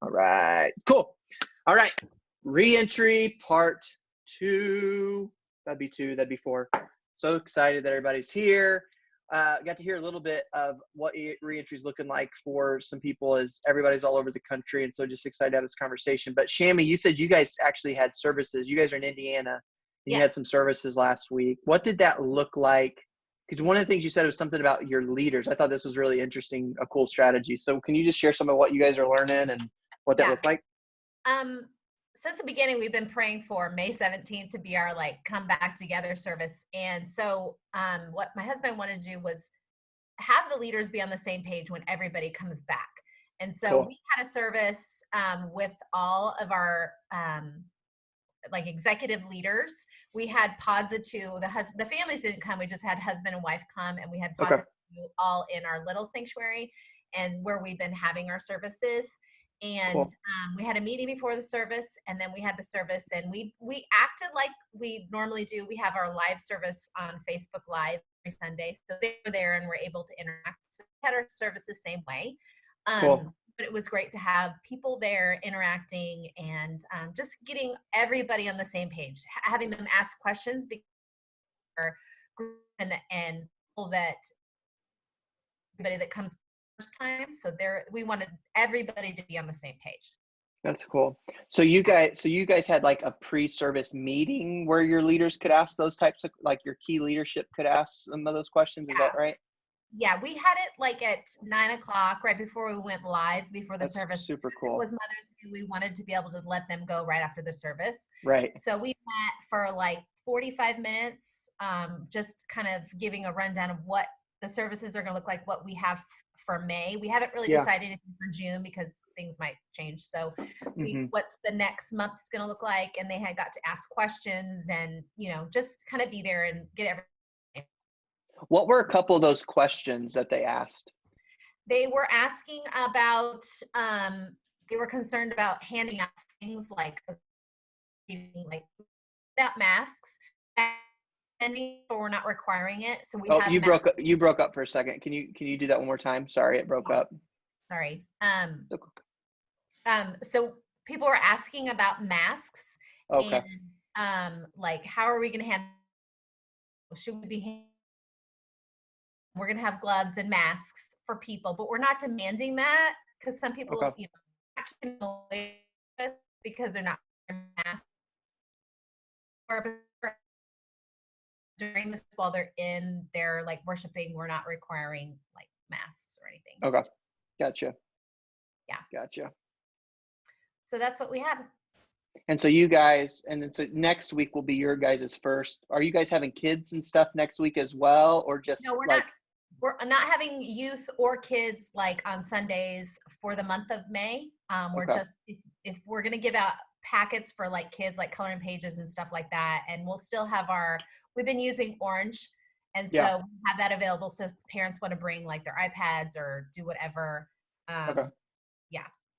All right, cool. All right, reentry part 2. That'd be 4. So excited that everybody's here. Got to hear a little bit of what reentry is looking like for some people as everybody's all over the country. And so just excited to have this conversation. But Shammy, you said you guys actually had services. You guys are in Indiana and Yes. You had some services last week. What did that look like? Because one of the things you said was something about your leaders. I thought this was really interesting, a cool strategy. So can you just share some of what you guys are learning and what that looked like? Since the beginning, we've been praying for May 17th to be our come back together service. And so what my husband wanted to do was have the leaders be on the same page when everybody comes back. And so Cool. we had a service with all of our executive leaders. We had pods of 2. The families didn't come. We just had husband and wife come, and we had pods of 2 all in our little sanctuary and where we've been having our services. And Cool. We had a meeting before the service, and then we had the service, and we acted like we normally do. We have our live service on Facebook Live every Sunday, so they were there and were able to interact. So we had our service the same way. Cool. But it was great to have people there interacting and just getting everybody on the same page, having them ask questions because and people that everybody that comes first time. So we wanted everybody to be on the same page. That's cool. So you guys had like a pre-service meeting where your leaders could ask those types of, like your key leadership could ask some of those questions. Is that right? Yeah, we had it at 9:00 right before we went live before the service. Super cool. It was Mother's Day. We wanted to be able to let them go right after the service. Right. So we met for 45 minutes, just kind of giving a rundown of what the services are going to look like, what we have for May. We haven't really decided anything for June because things might change. So what's the next month's going to look like? And they had got to ask questions and, just kind of be there and get everything. What were a couple of those questions that they asked? They were asking about, they were concerned about handing out things without masks, and we're not requiring it. So we have you broke up for a second. Can you do that one more time? Sorry, it broke up. Sorry. So people were asking about masks. Okay. And how are we going to handle? Should we be? We're going to have gloves and masks for people, but we're not demanding that because some people, because they're not wearing masks. During this, while they're in there, worshiping, we're not requiring masks or anything. Okay. Gotcha. Yeah. Gotcha. So that's what we have. And so you guys, and then so next week will be your guys' first. Are you guys having kids and stuff next week as well, or just no? We're not having youth or kids on Sundays for the month of May. We're just if we're gonna give out packets for kids, coloring pages and stuff like that, and we'll still have we've been using Orange, and so we have that available. So if parents want to bring their iPads or do whatever,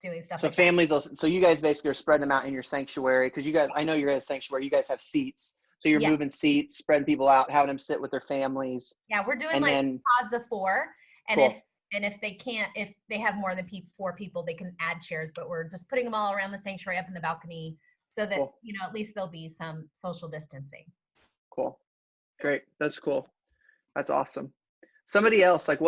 doing stuff. So families, so you guys basically are spreading them out in your sanctuary because you guys, I know you're at a sanctuary. You guys have seats, so you're moving seats, spreading people out, having them sit with their families. Yeah, we're doing pods of 4, and if they can't, if they have more than 4 people, they can add chairs. But we're just putting them all around the sanctuary, up in the balcony, so that at least there'll be some social distancing. Cool, great, that's cool, that's awesome. Somebody else, let's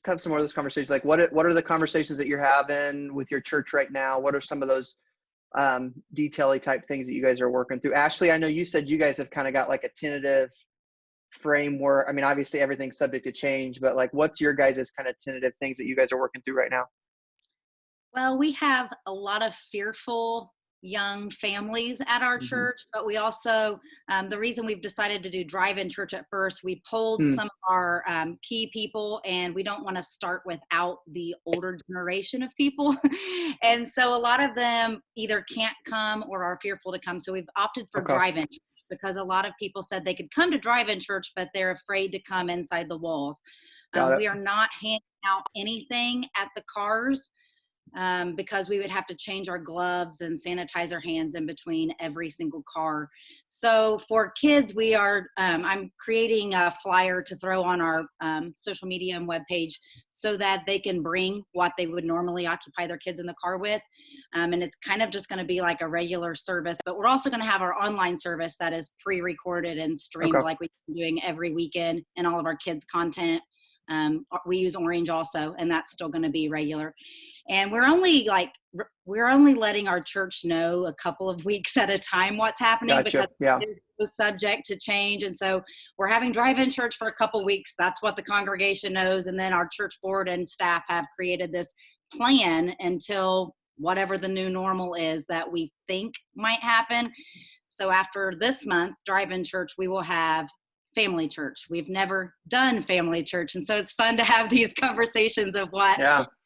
have some more of those conversations. What are the conversations that you're having with your church right now? What are some of those detail-y type things that you guys are working through? Ashley, I know you said you guys have kind of got a tentative framework. I mean, obviously everything's subject to change, but what's your guys' kind of tentative things that you guys are working through right now? Well, we have a lot of fearful young families at our church, but we also, the reason we've decided to do drive-in church at first, we polled some of our key people, and we don't want to start without the older generation of people. And so a lot of them either can't come or are fearful to come. So we've opted for drive-in church because a lot of people said they could come to drive-in church, but they're afraid to come inside the walls. We are not handing out anything at the cars. because we would have to change our gloves and sanitize our hands in between every single car. So for kids, we are, I'm creating a flyer to throw on our social media and webpage so that they can bring what they would normally occupy their kids in the car with. And it's kind of just going to be like a regular service, but we're also going to have our online service that is pre-recorded and streamed like we've been doing every weekend, and all of our kids' content. We use Orange also, and that's still going to be regular. And we're only letting our church know a couple of weeks at a time what's happening, because it is so subject to change. And so we're having drive-in church for a couple of weeks. That's what the congregation knows. And then our church board and staff have created this plan until whatever the new normal is that we think might happen. So after this month, drive-in church, we will have family church. We've never done family church. And so it's fun to have these conversations of what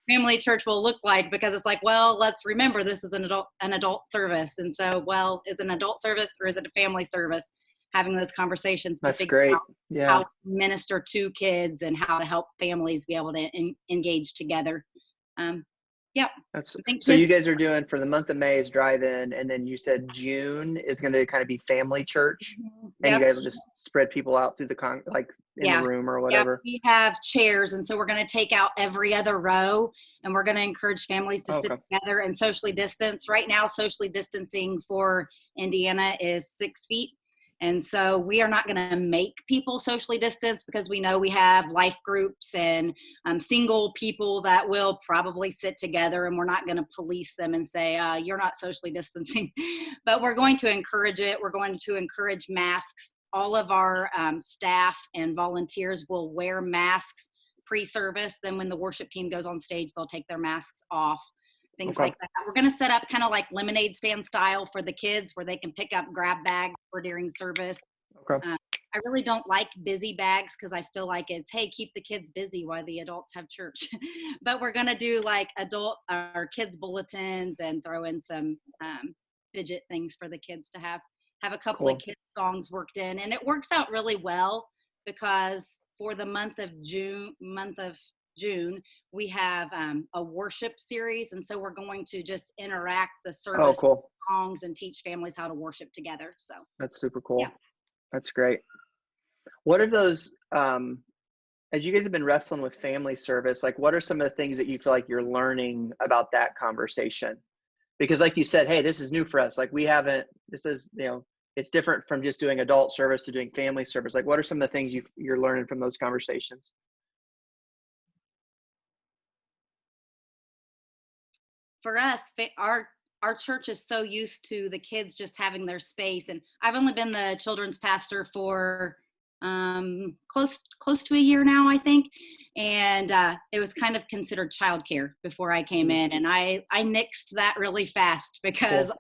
family church will look like, because it's like, well, let's remember this is an adult service. And so, well, is it an adult service or is it a family service? Having those conversations to figure out how to minister to kids and how to help families be able to engage together. So you guys are doing, for the month of May is drive-in, and then you said June is going to kind of be family church, and you guys will just spread people out through the the room or whatever. We have chairs, and so we're going to take out every other row, and we're going to encourage families to sit together and socially distance. Right now, socially distancing for Indiana is 6 feet. And so we are not going to make people socially distance, because we know we have life groups and single people that will probably sit together, and we're not going to police them and say, you're not socially distancing. But we're going to encourage it. We're going to encourage masks. All of our staff and volunteers will wear masks pre-service. Then when the worship team goes on stage, they'll take their masks off. Things like that. We're going to set up kind of like lemonade stand style for the kids, where they can pick up grab bags for during service. I really don't like busy bags, because I feel like it's, hey, keep the kids busy while the adults have church. But we're going to do like kids bulletins and throw in some fidget things for the kids to have a couple of kids songs worked in. And it works out really well, because for the month of June, we have a worship series. And so we're going to just interact the service songs and teach families how to worship together. So that's super cool. That's great. What are those, as you guys have been wrestling with family service, like what are some of the things that you feel like you're learning about that conversation? Because like you said, hey, this is new for us. Like it's different from just doing adult service to doing family service. Like what are some of the things you're learning from those conversations? For us, our church is so used to the kids just having their space. And I've only been the children's pastor for close to a year now, I think. And it was kind of considered childcare before I came in. And I nixed that really fast, because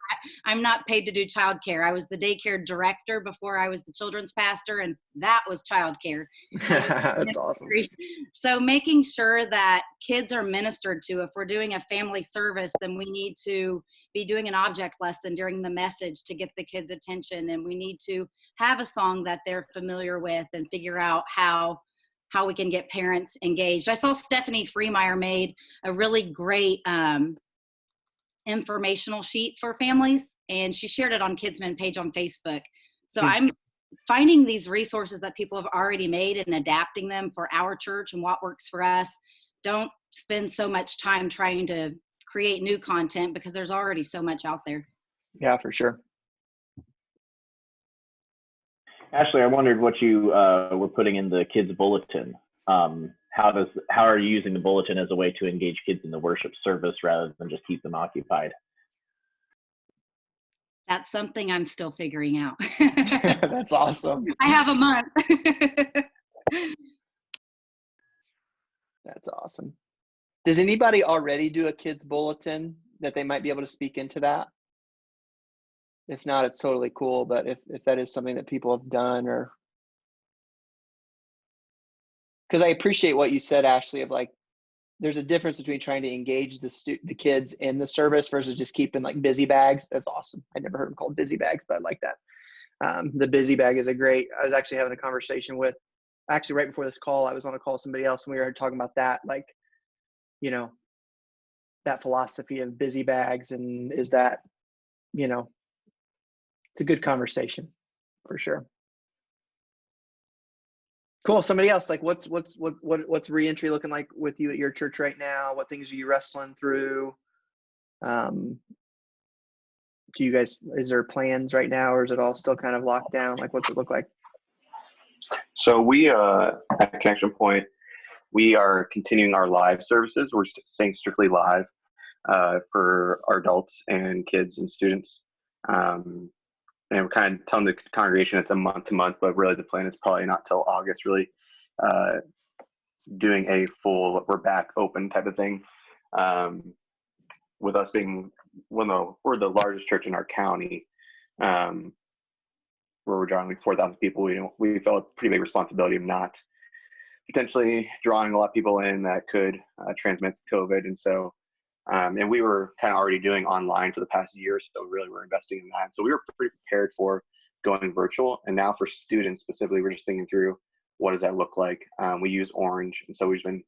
I'm not paid to do childcare. I was the daycare director before I was the children's pastor, and that was childcare. That's awesome. So making sure that kids are ministered to. If we're doing a family service, then we need to be doing an object lesson during the message to get the kids' attention. And we need to have a song that they're familiar with and figure out how we can get parents engaged. I saw Stephanie Freemeyer made a really great informational sheet for families, and she shared it on Kidsman page on Facebook. So I'm finding these resources that people have already made and adapting them for our church and what works for us. Don't spend so much time trying to create new content, because there's already so much out there. Yeah, for sure. Ashley, I wondered what you were putting in the kids bulletin. How are you using the bulletin as a way to engage kids in the worship service rather than just keep them occupied? That's something I'm still figuring out. That's awesome. I have a month. That's awesome. Does anybody already do a kids bulletin that they might be able to speak into that? If not, it's totally cool. But if that is something that people have done, or because I appreciate what you said, Ashley, of like, there's a difference between trying to engage the kids in the service versus just keeping like busy bags. That's awesome. I never heard them called busy bags, but I like that. The busy bag is I was actually having a conversation with, actually right before this call, I was on a call with somebody else, and we were talking about that. Like, that philosophy of busy bags, and is that, you know, it's a good conversation for sure. Cool. Somebody else, like what's Reentry looking like with you at your church right now? What things are you wrestling through? Do you guys, is there plans right now, or is it all still kind of locked down? Like, what's it look like? So we at Connection Point, we are continuing our live services. We're staying strictly live for our adults and kids and students. And we're kind of telling the congregation it's a month to month, but really the plan is probably not till August, really doing a full, we're back open type of thing. With us being, we're the largest church in our county, where we're drawing like 4,000 people. We felt a pretty big responsibility of not potentially drawing a lot of people in that could transmit COVID. And so, and we were kind of already doing online for the past year, so really we're investing in that. So we were pretty prepared for going virtual. And now for students specifically, we're just thinking through what does that look like. We use Orange, and so we've been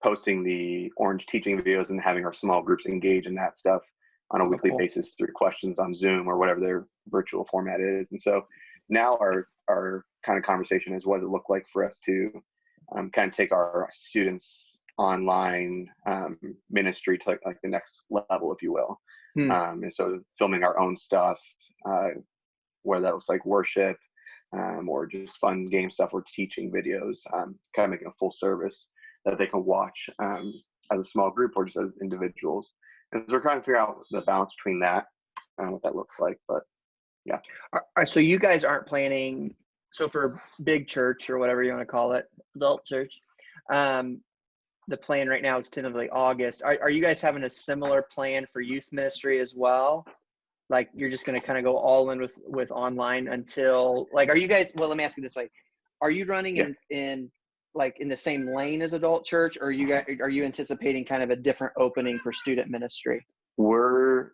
posting the Orange teaching videos and having our small groups engage in that stuff on a weekly basis through questions on Zoom or whatever their virtual format is. And so now our kind of conversation is what does it look like for us to kind of take our students online ministry to like the next level, if you will. And so filming our own stuff, whether that looks like worship or just fun game stuff, or teaching videos, kind of making a full service that they can watch as a small group or just as individuals. And so we're trying to figure out the balance between that and what that looks like. But yeah. All right, so you guys aren't planning, so for big church or whatever you want to call it, adult church, the plan right now is tentatively August. Are you guys having a similar plan for youth ministry as well? Like you're just going to kind of go all in with online until, like, are you guys, well, let me ask you this way. Are you running in like in the same lane as adult church, or are you anticipating kind of a different opening for student ministry? We're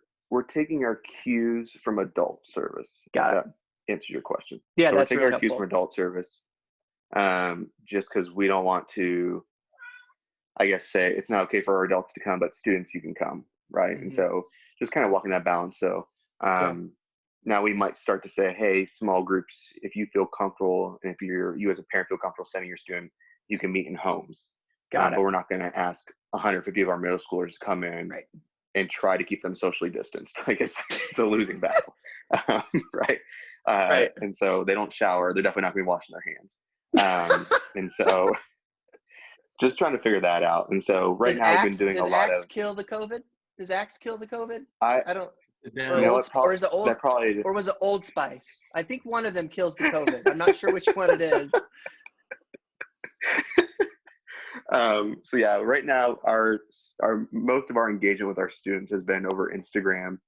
taking our cues from adult service. Got it. That answers your question. Yeah, so that's we're taking really our cues helpful. from adult service, just because we don't want to, I guess, say it's not okay for our adults to come, but students, you can come, right? Mm-hmm. And so just kind of walking that balance. So now we might start to say, hey, small groups, if you feel comfortable, and if you as a parent feel comfortable sending your student, you can meet in homes. But we're not going to ask 150 of our middle schoolers to come in and try to keep them socially distanced. Like it's a losing battle, right? And so they don't shower. They're definitely not going to be washing their hands. And so just trying to figure that out. And so right now I've been doing a lot of. Does Axe kill the COVID? Does Axe kill the COVID? I don't. or is it Old? Or was it Old Spice? I think one of them kills the COVID. I'm not sure which one it is. So yeah, right now our most of our engagement with our students has been over Instagram.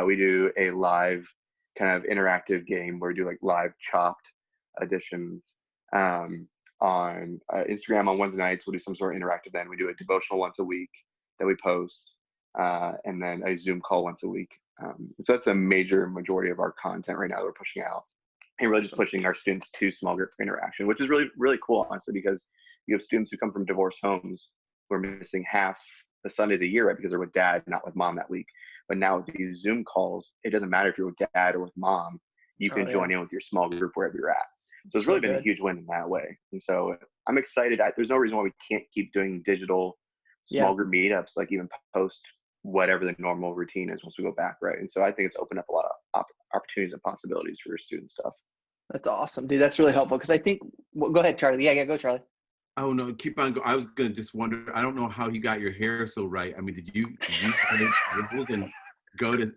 We do a live kind of interactive game where we do like live chopped editions on Instagram on Wednesday nights. We'll do some sort of interactive then. We do a devotional once a week that we post, and then a Zoom call once a week. So that's a majority of our content right now that we're pushing out, and really just pushing our students to small group interaction, which is really, really cool, honestly, because you have students who come from divorced homes who are missing half the Sunday of the year, right? Because they're with dad, not with mom that week. But now with these Zoom calls, it doesn't matter if you're with dad or with mom, you can join in with your small group wherever you're at. So it's really been a huge win in that way. And so I'm excited. There's no reason why we can't keep doing digital small group meetups, like even post whatever the normal routine is once we go back, right? And so I think it's opened up a lot of opportunities and possibilities for your student stuff. That's awesome, dude. That's really helpful, because I think, well, go ahead, Charlie. Yeah, go, Charlie. Oh no, keep on going. I was gonna just wonder. I don't know how you got your hair so right. I mean, did you and go to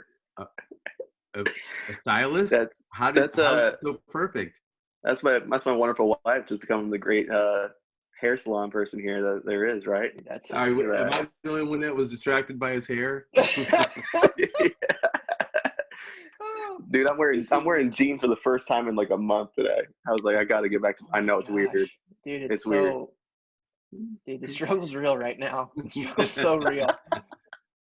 a stylist? How is it so perfect? That's my wonderful wife, just becoming the great hair salon person here that there is, right? That's am I the only one that was distracted by his hair? Dude, I'm wearing jeans for the first time in like a month today. I was like, I got to get back to. I know it's weird. Dude, it's weird. Dude, the struggle's real right now. The struggle's so real.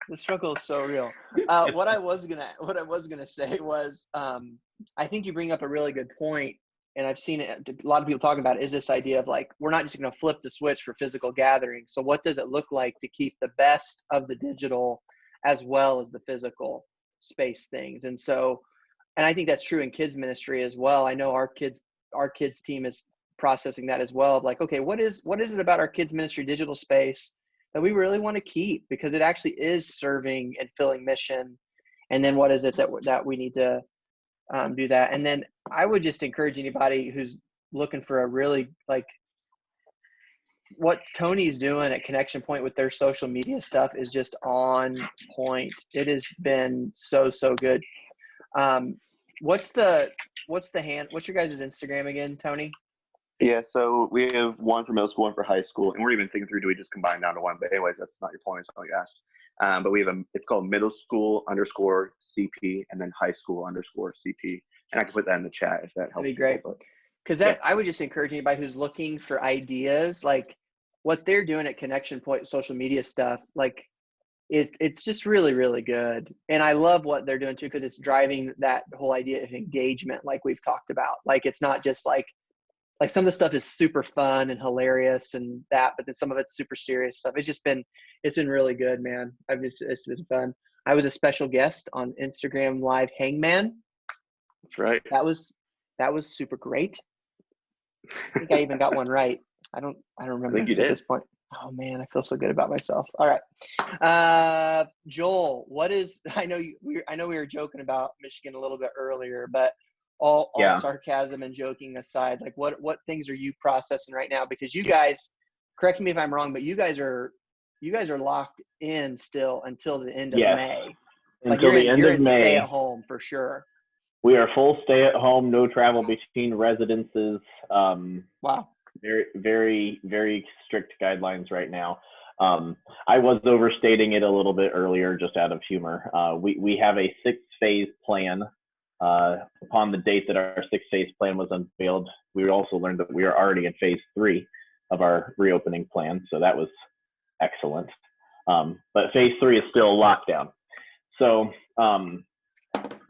The struggle is so real. What I was gonna say was, I think you bring up a really good point, and I've seen it, a lot of people talking about it, is this idea of like, we're not just going to flip the switch for physical gatherings. So what does it look like to keep the best of the digital as well as the physical space things? And so, and I think that's true in kids ministry as well. I know our kids team is processing that as well, of like, okay, what is it about our kids ministry digital space that we really want to keep, because it actually is serving and filling mission? And then what is it that we need to do that? And then I would just encourage anybody who's looking for a really, like, what Tony's doing at Connection Point with their social media stuff is just on point. It has been so good. What's your guys' Instagram again, Tony? Yeah, so we have one for middle school, one for high school, and we're even thinking through, do we just combine down to one? But anyways, that's not your point, it's not what you asked. But we have it's called middle school _ CP, and then high school _ CP. And I can put that in the chat if that helps. That'd be great. Because I would just encourage anybody who's looking for ideas, like what they're doing at Connection Point social media stuff, like it's just really good. And I love what they're doing too, because it's driving that whole idea of engagement, like we've talked about. Like it's not just like some of the stuff is super fun and hilarious and that, but then some of it's super serious stuff. It's been really good, man. It's been fun. I was a special guest on Instagram Live Hangman. That's right. That was super great. I think I even got one right. I don't remember I think you at did. this point. Oh man, I feel so good about myself. All right. Joel, I know we were joking about Michigan a little bit earlier, but all sarcasm and joking aside, like what things are you processing right now? Because you guys, correct me if I'm wrong, but you guys are locked in still until the end of May. Until the end of May. Stay at home for sure. We are full stay at home, no travel between residences. Wow. Very, very, very strict guidelines right now. I was overstating it a little bit earlier, just out of humor. We have a 6-phase plan. Upon the date that our 6-phase plan was unveiled, we also learned that we are already in phase 3 of our reopening plan. So that was excellent. But phase 3 is still lockdown. So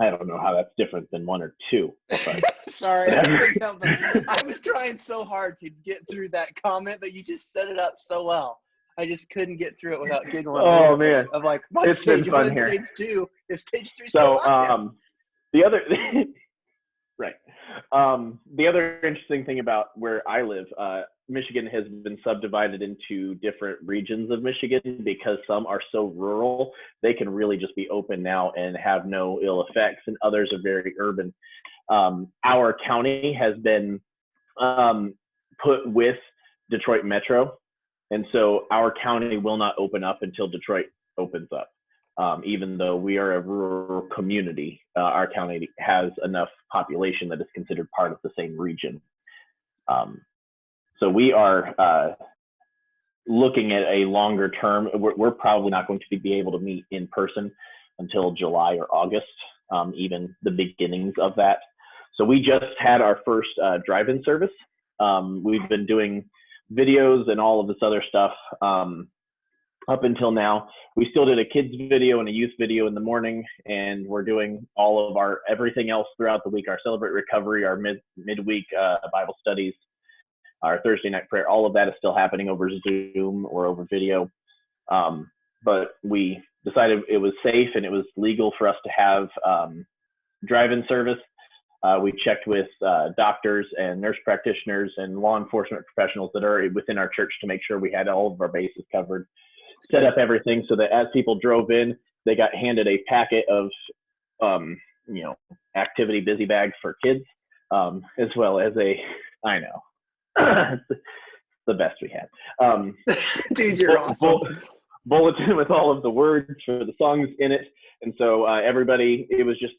I don't know how that's different than 1 or 2. But sorry, I was trying so hard to get through that comment, but you just set it up so well. I just couldn't get through it without giggling. Oh man, of like, it's been fun here. Stage 2, if stage 3 so the other right. The other interesting thing about where I live, Michigan has been subdivided into different regions of Michigan because some are so rural, they can really just be open now and have no ill effects, and others are very urban. Our county has been put with Detroit Metro, and so our county will not open up until Detroit opens up. Even though we are a rural community, our county has enough population that is considered part of the same region. So we are looking at a longer term. We're probably not going to be able to meet in person until July or August, even the beginnings of that. So we just had our first drive-in service. We've been doing videos and all of this other stuff up until now. We still did a kids video and a youth video in the morning, and we're doing all of our everything else throughout the week, our Celebrate Recovery, our midweek Bible studies, our Thursday night prayer. All of that is still happening over Zoom or over video. But we decided it was safe and it was legal for us to have drive-in service. We checked with doctors and nurse practitioners and law enforcement professionals that are within our church to make sure we had all of our bases covered. Set up everything so that as people drove in, they got handed a packet of, activity busy bags for kids, as well as I know, the best we had. Dude, you're awesome. Bulletin with all of the words for the songs in it. And so everybody, it was just,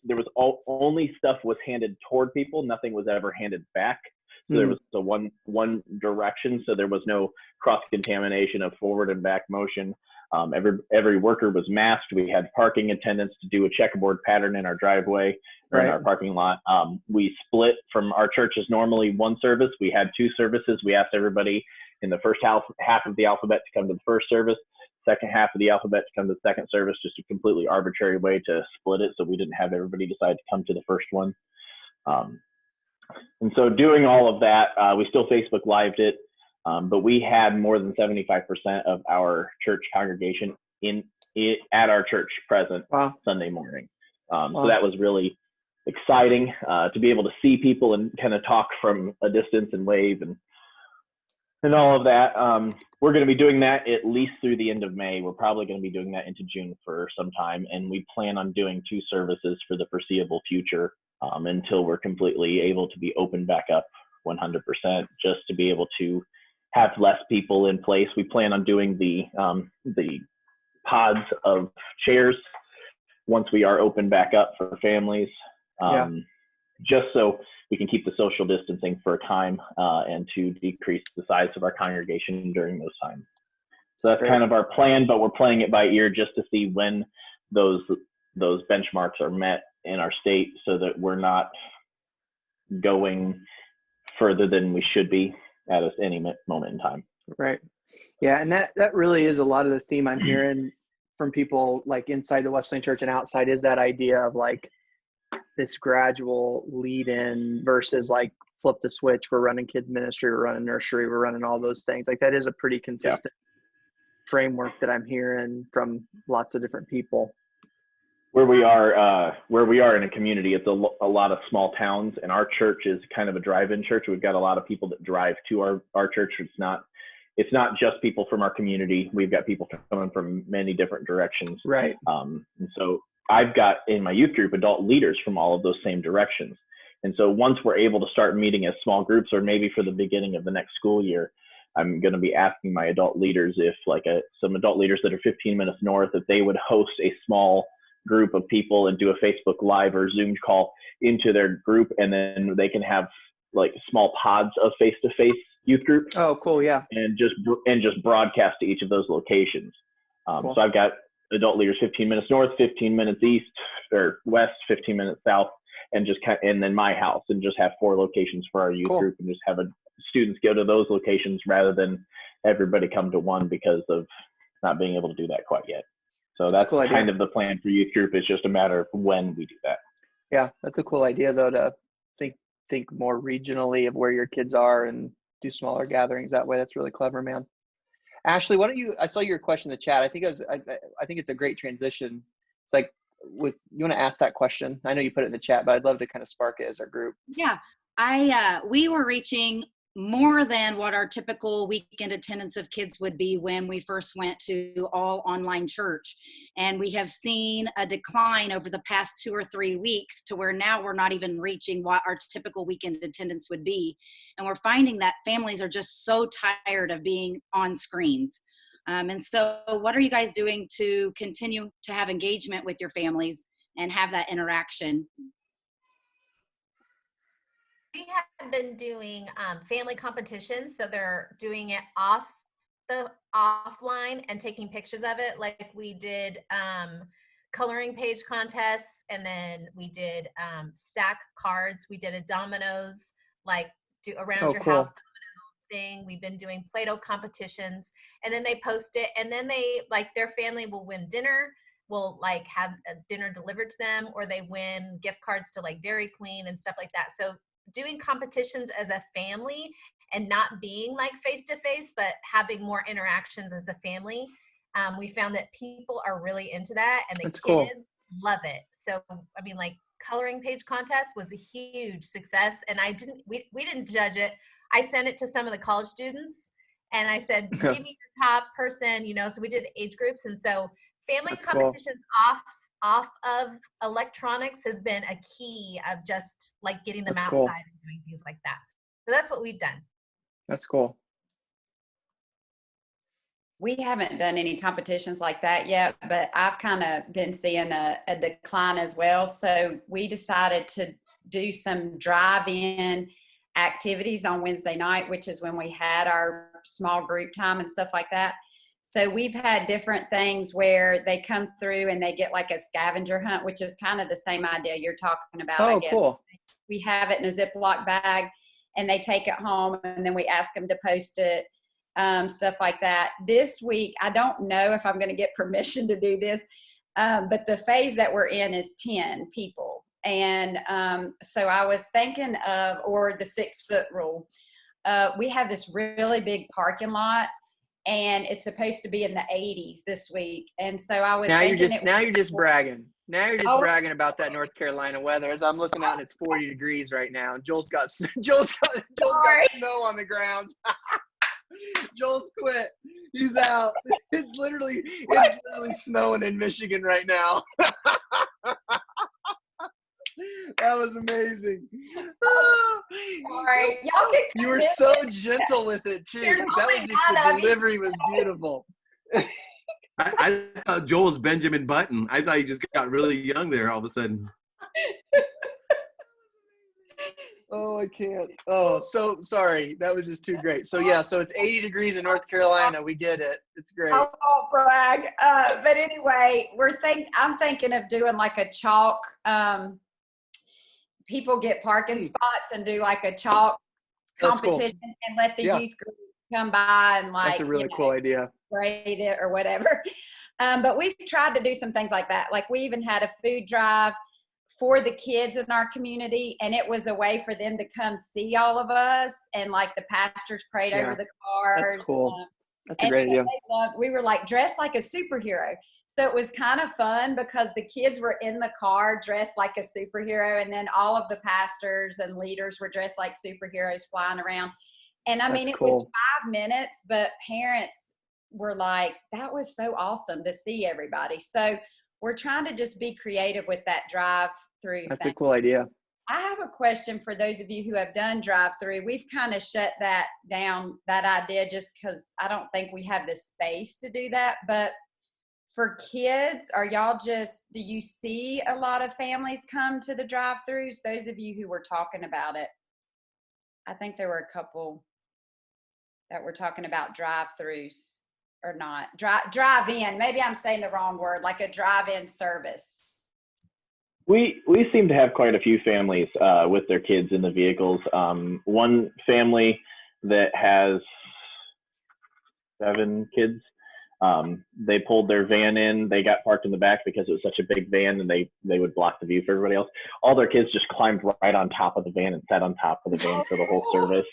only stuff was handed toward people. Nothing was ever handed back. So there was a one direction. So there was no cross-contamination of forward and back motion. Every worker was masked. We had parking attendants to do a checkerboard pattern in our driveway or in our parking lot. We split from our church is normally one service. We had 2 services. We asked everybody in the first half of the alphabet to come to the first service, second half of the alphabet to come to the second service, just a completely arbitrary way to split it. So we didn't have everybody decide to come to the first one. And so doing all of that, we still Facebook Lived it, but we had more than 75% of our church congregation at our church present Sunday morning. So that was really exciting to be able to see people and kind of talk from a distance and wave and all of that. We're going to be doing that at least through the end of May. We're probably going to be doing that into June for some time, and we plan on doing 2 services for the foreseeable future until we're completely able to be open back up 100%, just to be able to have less people in place. We plan on doing the pods of chairs once we are open back up for families, just so we can keep the social distancing for a time and to decrease the size of our congregation during those times. So that's kind of our plan, but we're playing it by ear just to see when those benchmarks are met in our state, so that we're not going further than we should be at any moment in time. Right. Yeah, and that really is a lot of the theme I'm hearing from people like inside the Wesleyan Church and outside, is that idea of like this gradual lead in versus like flip the switch. We're running kids ministry, we're running nursery, we're running all those things. Like that is a pretty consistent framework that I'm hearing from lots of different people. Where we are in a community, it's a lot of small towns, and our church is kind of a drive-in church. We've got a lot of people that drive to our church. It's not just people from our community. We've got people coming from many different directions. Right. And so I've got in my youth group adult leaders from all of those same directions. And so once we're able to start meeting as small groups, or maybe for the beginning of the next school year, I'm going to be asking my adult leaders if some adult leaders that are 15 minutes north, if they would host a small group of people and do a Facebook Live or Zoom call into their group, and then they can have like small pods of face-to-face youth group. Oh, cool. Yeah. And just broadcast to each of those locations. Cool. So I've got adult leaders 15 minutes north, 15 minutes east or west, 15 minutes south, and and then my house, and just have 4 locations for our youth group, and just have students go to those locations rather than everybody come to one because of not being able to do that quite yet. So that's cool kind of the plan for youth group. It's just a matter of when we do that. Yeah, that's a cool idea though, to think more regionally of where your kids are and do smaller gatherings that way. That's really clever, man. Ashley, why don't you? I saw your question in the chat. I think it's a great transition. It's like you want to ask that question. I know you put it in the chat, but I'd love to kind of spark it as our group. Yeah, we were reaching more than what our typical weekend attendance of kids would be when we first went to all online church. And we have seen a decline over the past 2 or 3 weeks to where now we're not even reaching what our typical weekend attendance would be. And we're finding that families are just so tired of being on screens. And so what are you guys doing to continue to have engagement with your families and have that interaction? We have been doing family competitions, so they're doing it offline and taking pictures of it. Like we did coloring page contests, and then we did stack cards. We did a dominoes, like do around your house domino thing. We've been doing Play-Doh competitions, and then they post it, and then they their family will win dinner. Will have a dinner delivered to them, or they win gift cards to Dairy Queen and stuff like that. So doing competitions as a family and not being face to face, but having more interactions as a family. We found that people are really into that, and the kids love it. So, I mean, coloring page contest was a huge success, and we didn't judge it. I sent it to some of the college students, and I said, give me your top person, so we did age groups. And so family competitions off of electronics has been a key of just getting them outside and doing things like that. So that's what we've done. That's cool. We haven't done any competitions like that yet, but I've kind of been seeing a decline as well. So we decided to do some drive-in activities on Wednesday night, which is when we had our small group time and stuff like that. So we've had different things where they come through and they get a scavenger hunt, which is kind of the same idea you're talking about. Oh, I guess. Cool. We have it in a Ziploc bag, and they take it home, and then we ask them to post it, stuff like that. This week, I don't know if I'm going to get permission to do this, but the phase that we're in is 10 people. And so I was thinking of, or the 6-foot rule. We have this really big parking lot, and it's supposed to be in the 80s this week. And so I was now thinking you're just bragging. Now you're just Oh, bragging about that North Carolina weather. As I'm looking out, and it's 40 degrees right now. Joel's got snow on the ground. Joel's quit. He's out. It's literally snowing in Michigan right now. That was amazing. Sorry. Y'all can You were so gentle with it too. That was just, the delivery was beautiful. I thought Joel was Benjamin Button. I thought he just got really young there all of a sudden. Oh, I can't. Oh, so sorry. That was just too great. So yeah, so it's 80 degrees in North Carolina. We get it. It's great. I won't brag. But anyway, I'm thinking of doing like a chalk. People get parking spots and do like a chalk competition and let the youth group come by and like. That's a really cool idea. Grade it or whatever. But we've tried to do some things like that. Like we even had a food drive for the kids in our community, and it was a way for them to come see all of us, and like the pastors prayed over the cars. That's cool. That's a great idea. We were like dressed like a superhero. So it was kind of fun because the kids were in the car dressed like a superhero, and then all of the pastors and leaders were dressed like superheroes flying around. And I mean, it was 5 minutes, but parents were like, that was so awesome to see everybody. So we're trying to just be creative with that drive-through. That's a cool idea. I have a question for those of you who have done drive-through. We've kind of shut that down, that idea, just because I don't think we have the space to do that. But for kids, do you see a lot of families come to the drive-throughs? Those of you who were talking about it, I think there were a couple that were talking about drive-throughs. Or not drive-in. Maybe I'm saying the wrong word, like a drive-in service. We seem to have quite a few families with their kids in the vehicles. One family that has 7 kids, they pulled their van in. They got parked in the back because it was such a big van, and they would block the view for everybody else. All their kids just climbed right on top of the van and sat on top of the van for the whole service.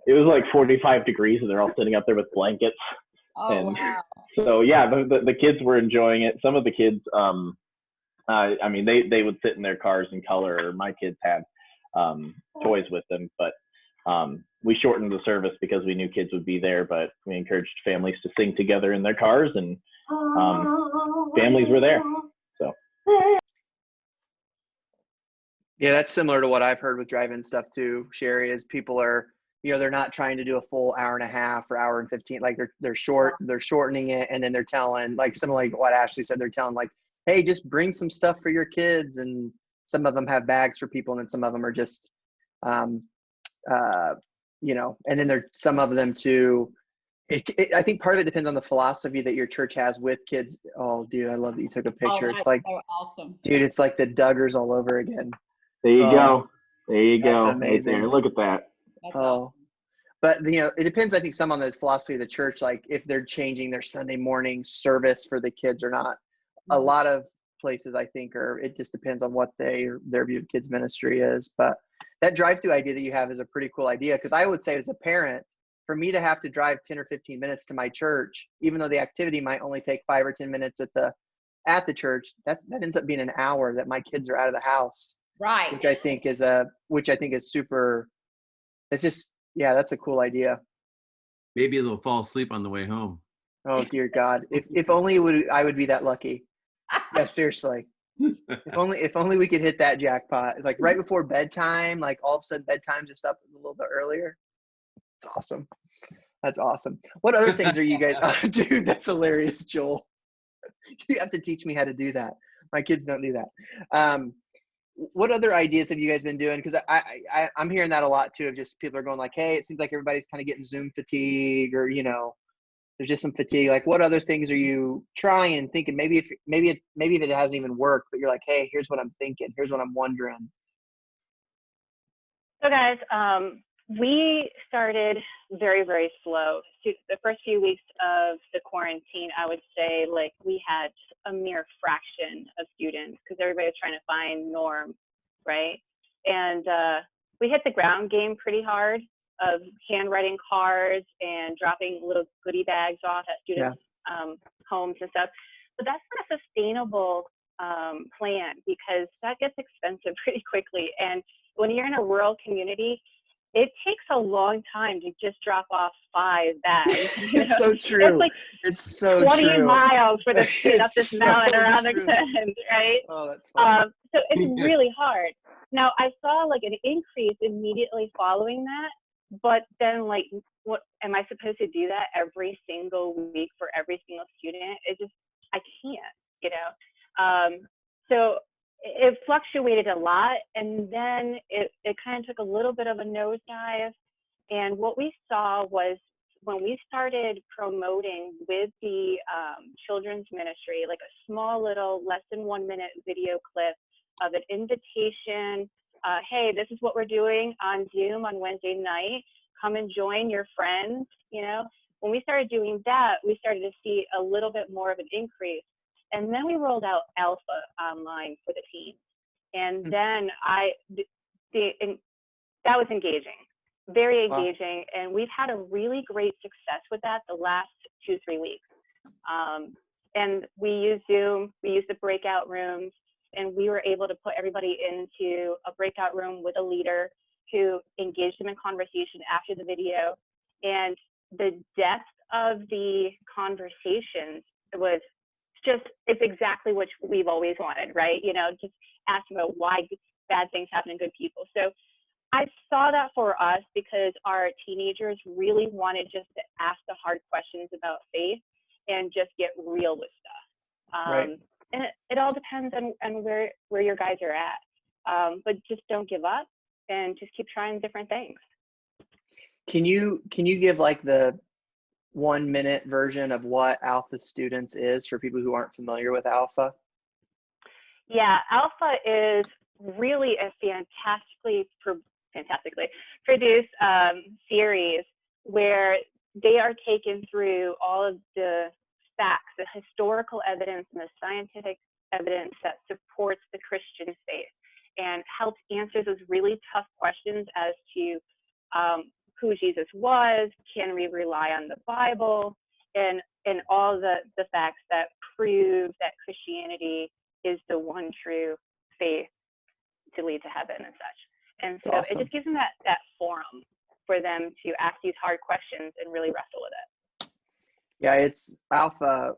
It was like 45 degrees, and they're all sitting up there with blankets. Oh, and wow. So yeah, the kids were enjoying it. Some of the kids, I mean, they would sit in their cars and color. Or my kids had toys with them, but we shortened the service because we knew kids would be there. But we encouraged families to sing together in their cars, and families were there. So yeah, that's similar to what I've heard with drive-in stuff too, Sherry. Is people are, they're not trying to do a full hour and a half or hour and 15. Like they're shortening it, and then they're telling, like similar like what Ashley said, they're telling like, hey, just bring some stuff for your kids. And some of them have bags for people, and then some of them are just, and then some of them too. I think part of it depends on the philosophy that your church has with kids. Oh, dude, I love that you took a picture. It's like so awesome. Dude, it's like the Duggars all over again. There you go. There you go. That's amazing. Right there. Look at that. That's awesome. But it depends, I think, some on the philosophy of the church, like if they're changing their Sunday morning service for the kids or not. A lot of places, I think, it just depends on what their view of kids ministry is. But that drive-through idea that you have is a pretty cool idea, because I would say as a parent, for me to have to drive 10 or 15 minutes to my church, even though the activity might only take 5 or 10 minutes at the church, that ends up being an hour that my kids are out of the house. Right. Which I think is super. It's just, yeah, that's a cool idea. Maybe they'll fall asleep on the way home. Oh dear God! If only I would be that lucky. Yeah, seriously. If only we could hit that jackpot. Like right before bedtime, like all of a sudden bedtime just up a little bit earlier. It's awesome. That's awesome. What other things are you guys? Oh, dude, that's hilarious, Joel. You have to teach me how to do that. My kids don't do that. What other ideas have you guys been doing? Because I'm hearing that a lot too, of just people are going like, hey, it seems like everybody's kind of getting Zoom fatigue, or there's just some fatigue. Like, what other things are you trying, thinking? Maybe if it hasn't even worked, but you're like, hey, here's what I'm thinking. Here's what I'm wondering. So guys, we started very, very slow. The first few weeks of the quarantine, I would say, like, we had a mere fraction of students because everybody was trying to find norm right? And we hit the ground game pretty hard of handwriting cards and dropping little goodie bags off at students' homes and stuff. But that's not a sustainable plan, because that gets expensive pretty quickly. And when you're in a rural community, it takes a long time to just drop off 5 bags. It's so true. It's like it's so 20 true. miles for the scoot up this mountain around the bend, right? Oh, that's funny. So it's really hard. Now, I saw like an increase immediately following that, but then like, what am I supposed to do that every single week for every single student? It just, I can't, you know? So it fluctuated a lot, and then it kind of took a little bit of a nosedive. And what we saw was, when we started promoting with the children's ministry, like a small little less than 1 minute video clip of an invitation, hey, this is what we're doing on Zoom on Wednesday night, come and join your friends, you know. When we started doing that, we started to see a little bit more of an increase. And then we rolled out Alpha online for the team. And then that was engaging, very engaging. Wow. And we've had a really great success with that the last 2-3 weeks. And we use Zoom, we use the breakout rooms, and we were able to put everybody into a breakout room with a leader who engaged them in conversation after the video. And the depth of the conversations was just, it's exactly what we've always wanted, right? You know, just asking about why bad things happen to good people. So I saw that for us because our teenagers really wanted just to ask the hard questions about faith and just get real with stuff. Right. And it all depends on where your guys are at. But just don't give up and just keep trying different things. Can you give like the 1 minute version of what Alpha Students is for people who aren't familiar with Alpha? Yeah, Alpha is really a fantastically produced series where they are taken through all of the facts, the historical evidence and the scientific evidence that supports the Christian faith, and helps answer those really tough questions as to who Jesus was, can we rely on the Bible, and all the facts that prove that Christianity is the one true faith to lead to heaven and such. And so It just gives them that forum for them to ask these hard questions and really wrestle with it. Yeah, it's Alpha.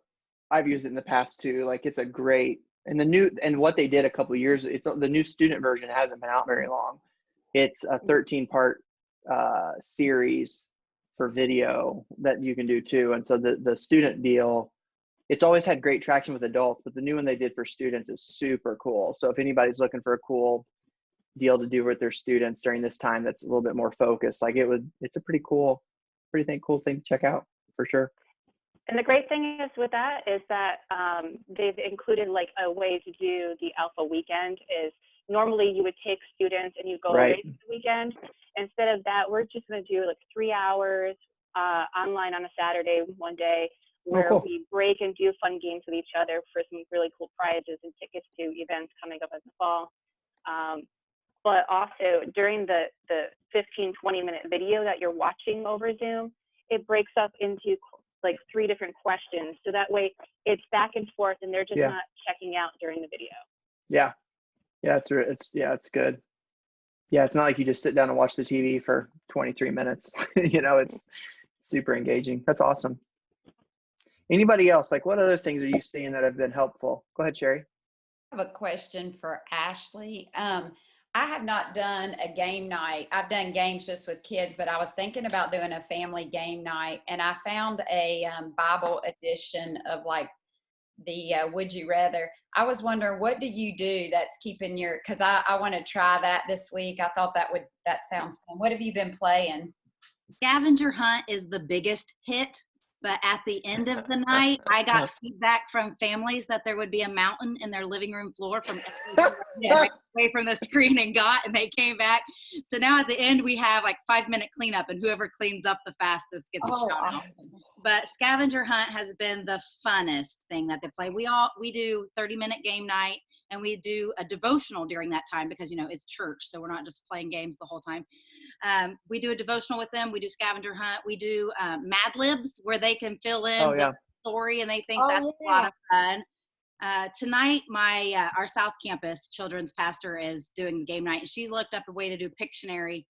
I've used it in the past too. Like, it's a great, and what they did a couple of years, it's the new student version hasn't been out very long. It's a 13-part series for video that you can do too. And so the student deal, it's always had great traction with adults, but the new one they did for students is super cool. So if anybody's looking for a cool deal to do with their students during this time that's a little bit more focused, like it's a pretty cool thing to check out for sure. And the great thing is with that is that they've included like a way to do the Alpha weekend. Is normally you would take students and you go away for the weekend. Instead of that, we're just going to do like 3 hours online on a Saturday one day, where we break and do fun games with each other for some really cool prizes and tickets to events coming up in the fall. But also during the 15-20 minute video that you're watching over Zoom, it breaks up into like 3 different questions. So that way it's back and forth and they're just not checking out during the video. Yeah. Yeah, it's good. Yeah, it's not like you just sit down and watch the TV for 23 minutes. You know, it's super engaging. That's awesome. Anybody else? Like, what other things are you seeing that have been helpful? Go ahead, Sherry. I have a question for Ashley. I have not done a game night. I've done games just with kids, but I was thinking about doing a family game night, and I found a Bible edition of like the Would You Rather. I was wondering, what do you do that's keeping your, because I want to try that this week. I thought that sounds fun. What have you been playing? Scavenger hunt is the biggest hit, but at the end of the night, I got feedback from families that there would be a mountain in their living room floor from away from the screen and they came back. So now at the end, we have like 5-minute cleanup, and whoever cleans up the fastest gets a shout out. But scavenger hunt has been the funnest thing that they play. We do 30-minute game night, and we do a devotional during that time because, it's church. So we're not just playing games the whole time. We do a devotional with them. We do scavenger hunt. We do Mad Libs where they can fill in the story, and they think that's a lot of fun. Tonight, our South Campus children's pastor is doing game night, and she's looked up a way to do Pictionary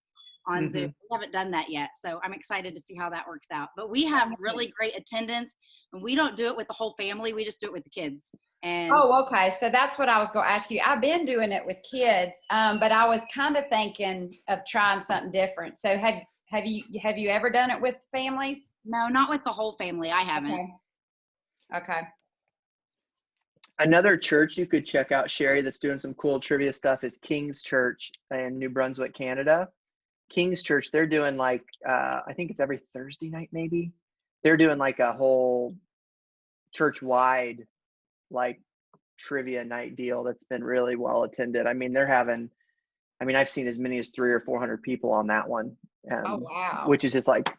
on Zoom. We haven't done that yet, so I'm excited to see how that works out. But we have really great attendance, and we don't do it with the whole family. We just do it with the kids. And okay. So that's what I was going to ask you. I've been doing it with kids, but I was kind of thinking of trying something different. So have you ever done it with families? No, not with the whole family. I haven't. Okay. Another church you could check out, Sherry, that's doing some cool trivia stuff is King's Church in New Brunswick, Canada. King's Church, they're doing like, I think it's every Thursday night, maybe. They're doing like a whole church-wide like trivia night deal that's been really well attended. I mean, I've seen as many as 300 or 400 people on that one. Oh, wow. Which is just like,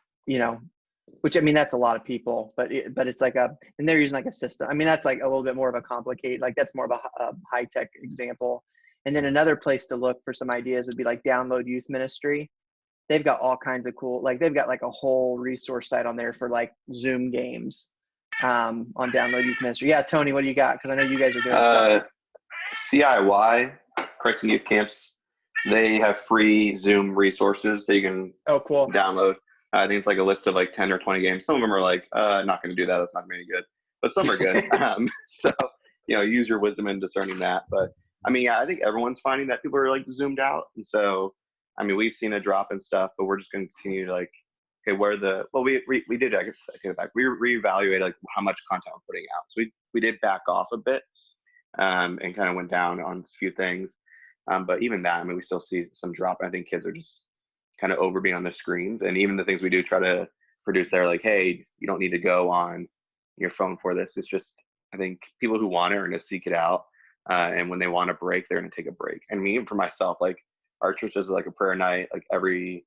which, I mean, that's a lot of people, but it's like and they're using like a system. I mean, that's like a little bit more of a complicated, like that's more of a high-tech example. And then another place to look for some ideas would be like Download Youth Ministry. They've got all kinds of cool, like they've got like a whole resource site on there for like Zoom games on Download Youth Ministry. Yeah, Tony, what do you got? Because I know you guys are doing stuff. CIY, Christ and Youth Camps, they have free Zoom resources that you can download. I think it's like a list of like 10 or 20 games. Some of them are like, not going to do that. That's not going to be any good. But some are good. So, use your wisdom in discerning that. But I mean, yeah, I think everyone's finding that people are like zoomed out. And so, I mean, we've seen a drop in stuff, but we're just going to continue to like, okay, we did, I guess I take it back. We reevaluated like how much content we're putting out. So we did back off a bit and kind of went down on a few things. But even that, I mean, we still see some drop. I think kids are just kind of over being on the screens. And even the things we do try to produce there, like, hey, you don't need to go on your phone for this. It's just, I think people who want it are going to seek it out. And when they want a break, they're going to take a break. And I mean, even for myself, like our church does like a prayer night, like every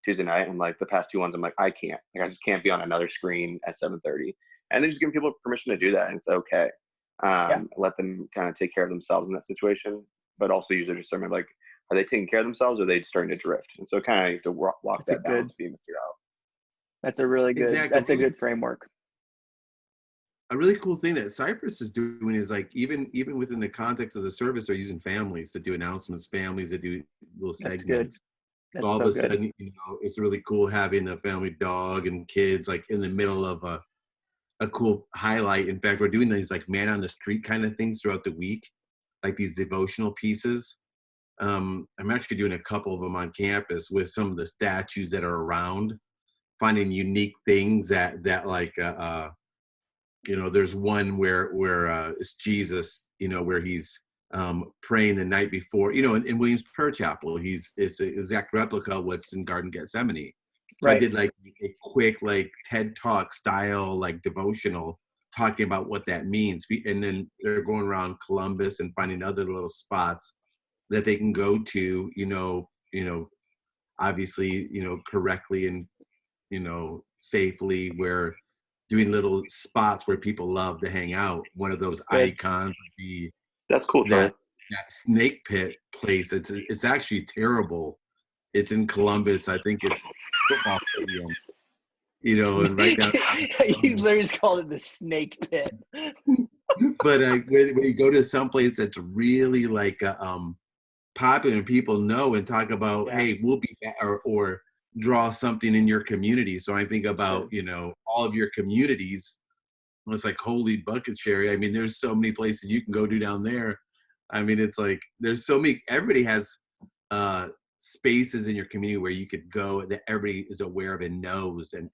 Tuesday night. And like the past 2 ones, I'm like, I can't, like, I just can't be on another screen at 7:30. And then just giving people permission to do that. And it's okay. Let them kind of take care of themselves in that situation, but also use their discernment. Like, are they taking care of themselves or are they starting to drift? And so kind of have to walk that balance beam figure out. That's a really good, that's a good framework. A really cool thing that Cypress is doing is like, even within the context of the service, they're using families to do announcements, families that do little segments. That's good. That's so all of a sudden, it's really cool having a family dog and kids like in the middle of a cool highlight. In fact, we're doing these like man on the street kind of things throughout the week, like these devotional pieces. I'm actually doing a couple of them on campus with some of the statues that are around, finding unique things that like, there's one where it's Jesus, where he's praying the night before, in Williams Prayer Chapel, it's an exact replica of what's in Garden Gethsemane. So I did like a quick like TED Talk style like devotional talking about what that means. And then they're going around Columbus and finding other little spots that they can go to, obviously, correctly and, safely, where doing little spots where people love to hang out. One of those icons would be that's cool. That snake pit place. It's actually terrible. It's in Columbus. I think it's football stadium. And right down. You literally just called it the snake pit. But when you go to some place that's really like popular and people know and talk about, hey, we'll be back, or draw something in your community. So I think about, all of your communities. It's like, holy bucket, Sherry. I mean, there's so many places you can go to down there. I mean, it's like, there's so many, everybody has spaces in your community where you could go that everybody is aware of and knows and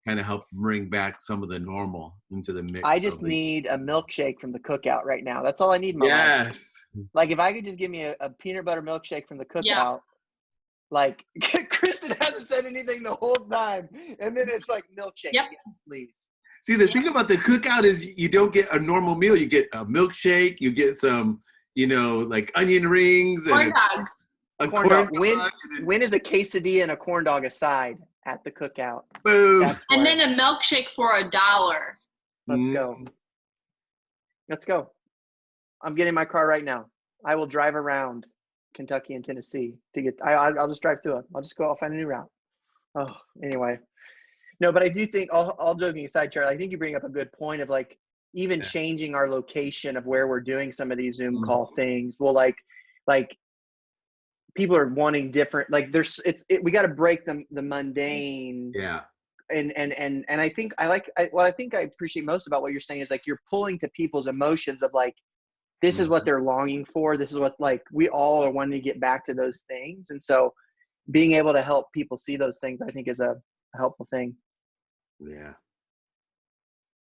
kind of help bring back some of the normal into the mix. I just need a milkshake from the cookout right now. That's all I need in my life. Like, if I could just give me a peanut butter milkshake from the cookout, like, Kristen hasn't said anything the whole time. And then it's like, milkshake, yes, please. See, the thing about the cookout is you don't get a normal meal. You get a milkshake, you get some, like onion rings. Corn dogs. A corn dog. When is a quesadilla and a corn dog aside at the cookout? Boom. And then a milkshake for $1. Let's go. Let's go. I'm getting my car right now. I will drive around Kentucky and Tennessee to get. I'll just drive through it. I'll find a new route. Oh, anyway. No, but I do think, all joking aside, Charlie, I think you bring up a good point of like even changing our location of where we're doing some of these Zoom call things. Well, like people are wanting different, like we got to break the mundane. Yeah. And I think what I think I appreciate most about what you're saying is like you're pulling to people's emotions of like, this is what they're longing for. This is what, like, we all are wanting to get back to those things. And so being able to help people see those things, I think, is a helpful thing. Yeah.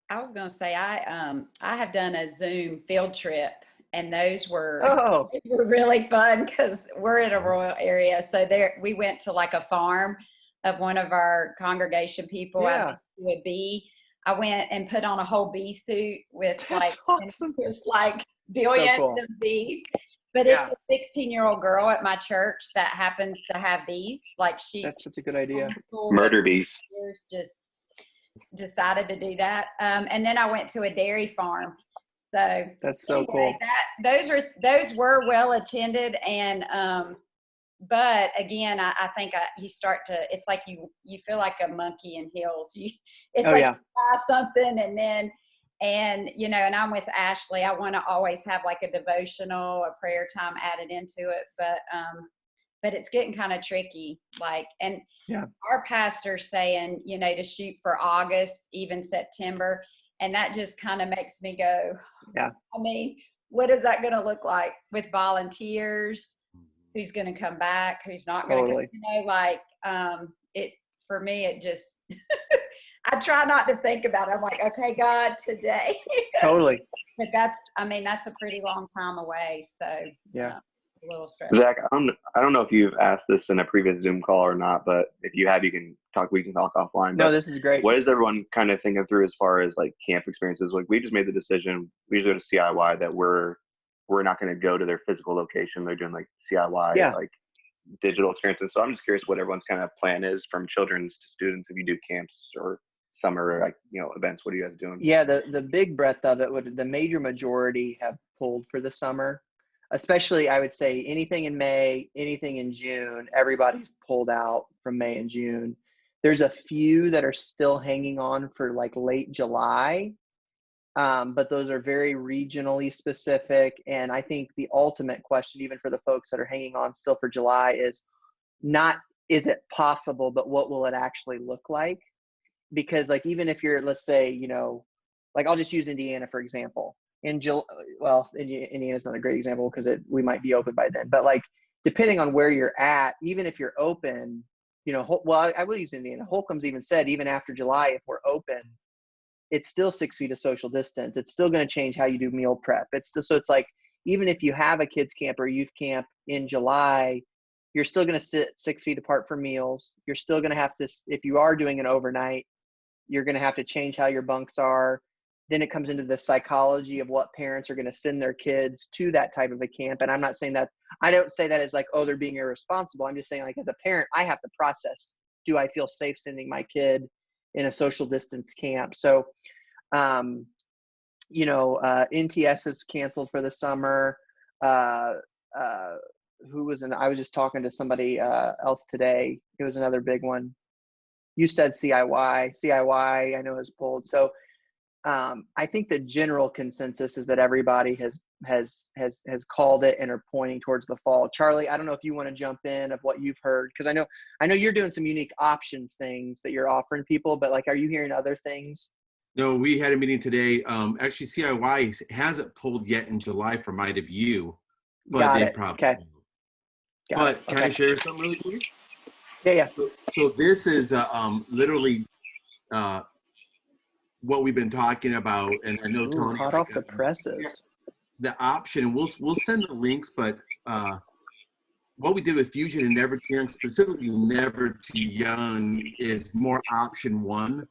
I was going to say, I have done a Zoom field trip, and those were, were really fun because we're in a rural area. So we went to like a farm of one of our congregation people. Yeah. I went to a bee. I went and put on a whole bee suit with awesome. with like billions of bees. But it's a 16-year-old girl at my church that happens to have bees. Like that's such a good idea. Murder bees. Just decided to do that. And then I went to a dairy farm. So that's so cool. Those were well attended, and but again, I think you start to, it's like you feel like a monkey in heels. You buy something and you know, and I'm with Ashley. I want to always have like a devotional, a prayer time added into it, but it's getting kind of tricky. Like, and our pastor's saying, you know, to shoot for August, even September. And that just kind of makes me go, I mean, what is that going to look like with volunteers? Who's going to come back? Who's not going to come? You know, like, for me, it just, I try not to think about it. I'm like, okay, God, today. Totally. But that's a pretty long time away. So yeah. A little stressful. Zach, I don't know if you've asked this in a previous Zoom call or not, but if you have, we can talk offline. No, this is great. What is everyone kind of thinking through as far as like camp experiences? Like, we just made the decision, we usually go to CIY, that we're not going to go to their physical location. They're doing like CIY, like digital experiences. So I'm just curious what everyone's kind of plan is, from children's to students, if you do camps or summer, like, you know, events. What are you guys doing? Yeah, the big breadth of it the major majority have pulled for the summer. Especially, I would say anything in May, anything in June, everybody's pulled out from May and June. There's a few that are still hanging on for like late July, but those are very regionally specific. And I think the ultimate question, even for the folks that are hanging on still for July, is not, is it possible, but what will it actually look like? Because like, even if you're, let's say, you know, like I'll just use Indiana, for example. Indiana's not a great example because we might be open by then, but like, depending on where you're at, even if you're open, you know, I will use Indiana. Holcomb's even said, even after July, if we're open, it's still 6 feet of social distance. It's still going to change how you do meal prep. So it's like, even if you have a kids camp or youth camp in July, you're still going to sit 6 feet apart for meals. You're still going to have to, if you are doing an overnight, you're going to have to change how your bunks are. Then it comes into the psychology of what parents are going to send their kids to that type of a camp. And I'm not saying that, I don't say that as like, oh, they're being irresponsible. I'm just saying, like, as a parent, I have to process, do I feel safe sending my kid in a social distance camp? So, you know, NTS is canceled for the summer. I was just talking to somebody else today. It was another big one. You said CIY, I know has pulled. So, I think the general consensus is that everybody has called it and are pointing towards the fall. Charlie, I don't know if you want to jump in of what you've heard, because I know you're doing some unique options things that you're offering people, but like, are you hearing other things? No, we had a meeting today. Actually, CIY hasn't pulled yet in July for my view, but they probably. Okay. But can I share something really quick? Yeah. So this is literally. What we've been talking about, and I know Tony, hot off the presses. The option, we'll send the links, but what we did with Fusion and Never Too Young, specifically Never Too Young, is more option one.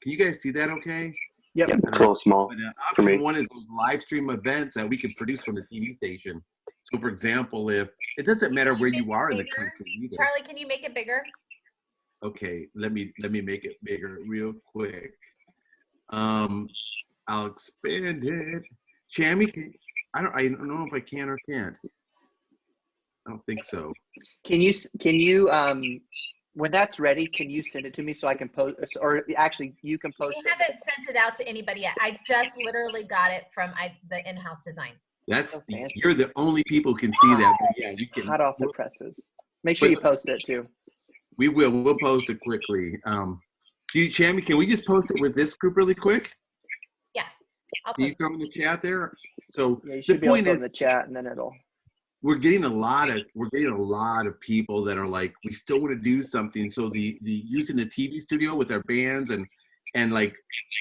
Can you guys see that okay? Yep. It's a little small. But, option one is those live stream events that we can produce from the TV station. So for example, if it doesn't matter where you are in the country either. Charlie, can you make it bigger? Okay, let me make it bigger real quick. I'll expand it. Shammy, I don't know if I can or can't. I don't think so. Can you when that's ready, can you send it to me so I can post, or actually you can post We it? haven't sent it out to anybody yet. I just literally got it from the in-house design. That's So fancy. You're the only people who can see that. But yeah, you can. Hot off the presses. Make sure you post it too. We will. We'll post it quickly. Shammy, can we just post it with this group really quick? Yeah. Can you throw in the chat there? So Yeah, you should be able to put in the chat, and then it'll. We're getting a lot of people that are like, we still want to do something. So the using the TV studio with our bands and like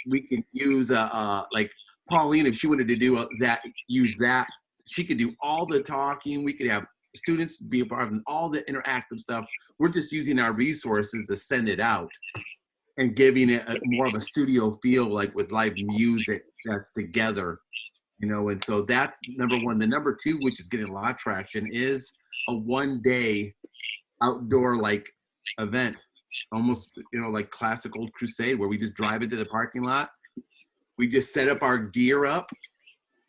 we can use like Pauline, if she wanted to do use that, she could do all the talking. We could have students be a part of all the interactive stuff. We're just using our resources to send it out and giving it more of a studio feel, like with live music that's together. And so that's number one. The number two, which is getting a lot of traction, is a one-day outdoor like event, almost like classic old crusade, where we just drive into the parking lot. We just set up our gear up.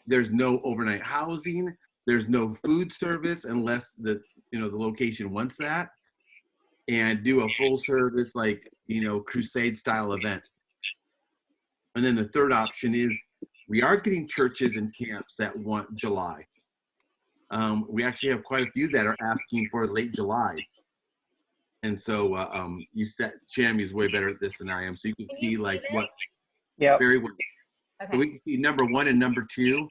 There's no overnight housing. There's no food service unless the location wants that, and do a full service crusade style event. And then the third option is, we are getting churches and camps that want July. We actually have quite a few that are asking for late July. And so Shammy's way better at this than I am. So you can see like this? What, yeah, very well. Okay. So we can see number one and number two.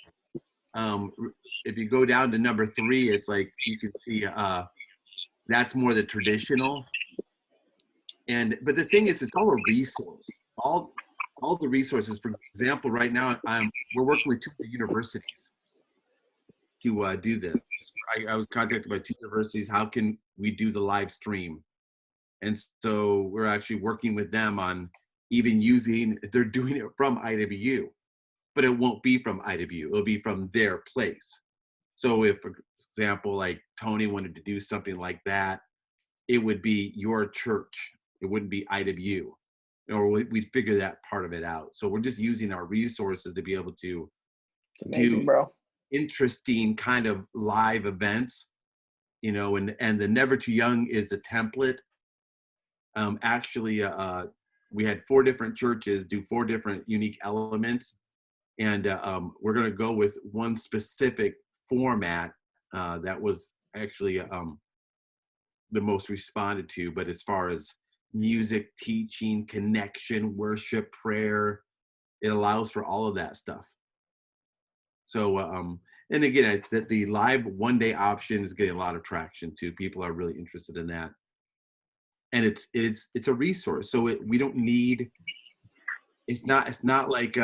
If you go down to number three, it's like, you can see that's more the traditional. But the thing is, it's all a resource. All the resources. For example, right now we're working with 2 universities to do this. I was contacted by 2 universities. How can we do the live stream? And so we're actually working with them on even they're doing it from IWU, but it won't be from IWU. It'll be from their place. So if, for example, like Tony wanted to do something like that, it would be your church. It wouldn't be IWU. Or we'd figure that part of it out. So we're just using our resources to be able to do interesting kind of live events, and the Never Too Young is a template. Actually, we had 4 different churches do 4 different unique elements, and we're going to go with one specific format that was actually the most responded to. But as far as music, teaching, connection, worship, prayer, it allows for all of that stuff. So and again, the live one-day option is getting a lot of traction too. People are really interested in that, and it's a resource. So we don't need, it's not like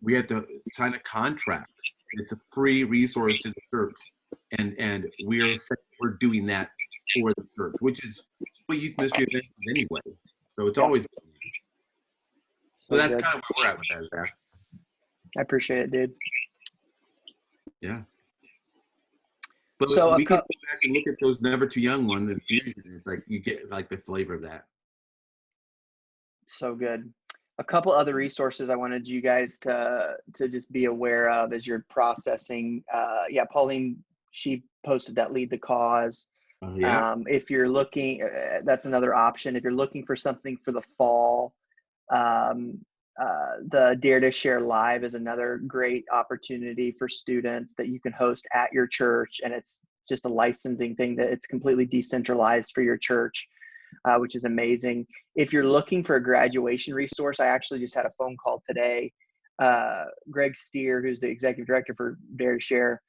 we have to sign a contract. It's a free resource to the church, and we're doing that for the church, which is what youth ministry event is anyway. So it's always. So that's kind of where we're at with that, Zach. I appreciate it, dude. Yeah. But so we can go back and look at those Never Too Young ones and Fusion. It's like you get like the flavor of that. So good. A couple other resources I wanted you guys to just be aware of as you're processing. Pauline, she posted that Lead the Cause. If you're looking, that's another option. If you're looking for something for the fall, the Dare to Share Live is another great opportunity for students that you can host at your church. And it's just a licensing thing that it's completely decentralized for your church, which is amazing. If you're looking for a graduation resource, I actually just had a phone call today. Greg Steer, who's the executive director for Dare to Share,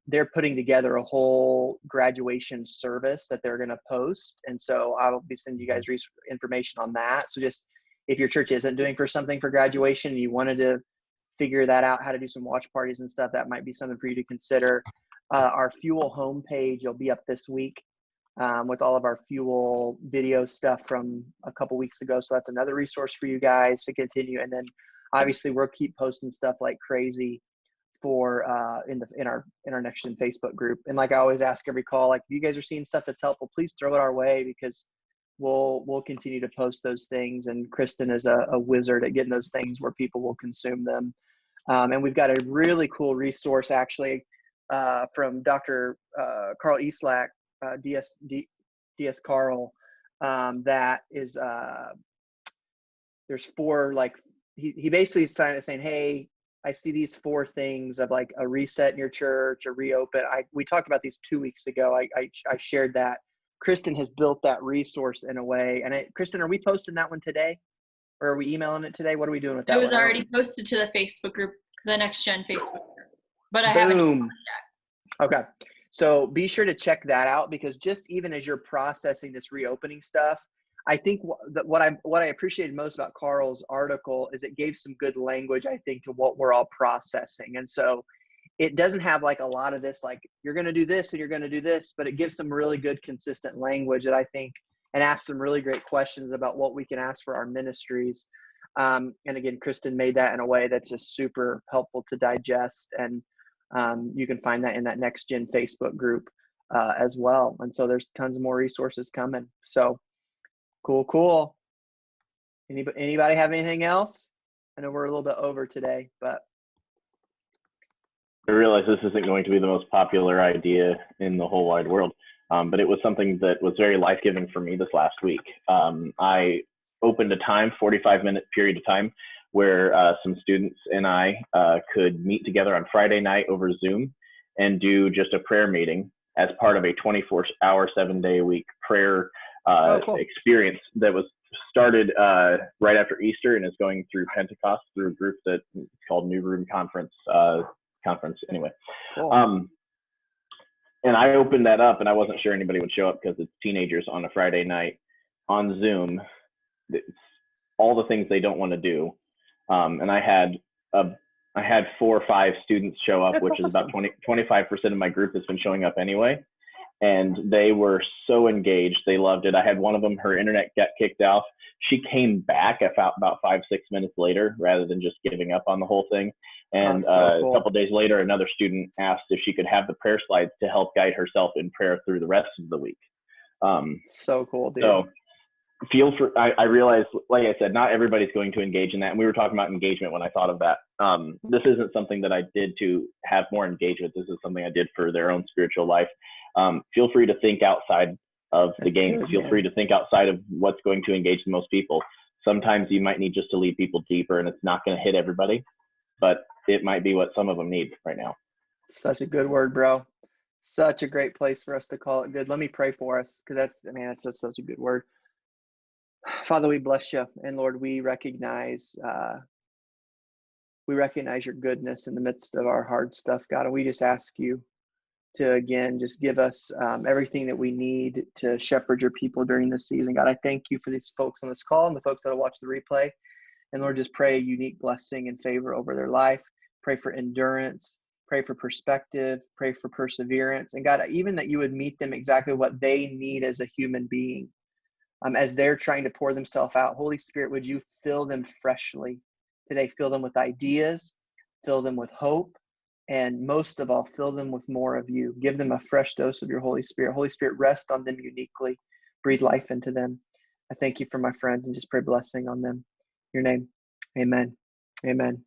they're putting together a whole graduation service that they're going to post. And so I'll be sending you guys information on that. So just if your church isn't doing something for graduation and you wanted to figure that out, how to do some watch parties and stuff, that might be something for you to consider. Our Fuel homepage will be up this week with all of our Fuel video stuff from a couple weeks ago. So that's another resource for you guys to continue. And then obviously we'll keep posting stuff like crazy for in our Next Gen Facebook group. And like I always ask every call, like if you guys are seeing stuff that's helpful, please throw it our way, because we'll continue to post those things. And Kristen is a wizard at getting those things where people will consume them. And we've got a really cool resource actually from Dr. Carl Eslack, DS Carl, that is, there's 4, like, he basically is saying, hey, I see these 4 things of like a reset in your church, a reopen. We talked about these 2 weeks ago. I shared that. Kristen has built that resource in a way. And Kristen, are we posting that one today? Or are we emailing it today? What are we doing with that? It was already posted to the Facebook group, the Next Gen Facebook group, but I haven't Boom. Okay. So be sure to check that out, because just even as you're processing this reopening stuff, I think what I appreciated most about Carl's article is it gave some good language, I think, to what we're all processing. And so it doesn't have like a lot of this, like you're going to do this and you're going to do this, but it gives some really good, consistent language that I think, and asks some really great questions about what we can ask for our ministries. And again, Kristen made that in a way that's just super helpful to digest. And you can find that in that Next Gen Facebook group as well. And so there's tons more resources coming. So cool. Anybody have anything else? I know we're a little bit over today, but. I realize this isn't going to be the most popular idea in the whole wide world, but it was something that was very life-giving for me this last week. I opened a 45-minute period of time where some students and I could meet together on Friday night over Zoom and do just a prayer meeting as part of a 24-hour, 7-day-a-week prayer cool. experience that was started right after Easter and is going through Pentecost through a group that's called New Room Conference anyway. Cool. And I opened that up and I wasn't sure anybody would show up because it's teenagers on a Friday night on Zoom. It's all the things they don't want to do. And I had 4 or 5 students show up, which is about 25% of my group that's been showing up anyway. And they were so engaged. They loved it. I had one of them, her internet got kicked off. She came back about 5-6 minutes later rather than just giving up on the whole thing. And cool. A couple of days later, another student asked if she could have the prayer slides to help guide herself in prayer through the rest of the week. So cool, dude. So I realize, like I said, not everybody's going to engage in that. And we were talking about engagement when I thought of that. This isn't something that I did to have more engagement. This is something I did for their own spiritual life. Feel free to think outside of the game. Good, Feel free to think outside of what's going to engage the most people. Sometimes you might need just to lead people deeper, and it's not going to hit everybody, but it might be what some of them need right now. Such a good word, bro. Such a great place for us to call it good. Let me pray for us, because that's such a good word. Father, we bless you, and Lord, we recognize your goodness in the midst of our hard stuff, God, and we just ask you to, again, just give us everything that we need to shepherd your people during this season. God, I thank you for these folks on this call and the folks that will watch the replay. And Lord, just pray a unique blessing and favor over their life. Pray for endurance. Pray for perspective. Pray for perseverance. And God, even that you would meet them exactly what they need as a human being. As they're trying to pour themselves out, Holy Spirit, would you fill them freshly today? Fill them with ideas. Fill them with hope. And most of all, fill them with more of you. Give them a fresh dose of your Holy Spirit. Holy Spirit, rest on them uniquely. Breathe life into them. I thank you for my friends and just pray blessing on them. In your name, amen. Amen.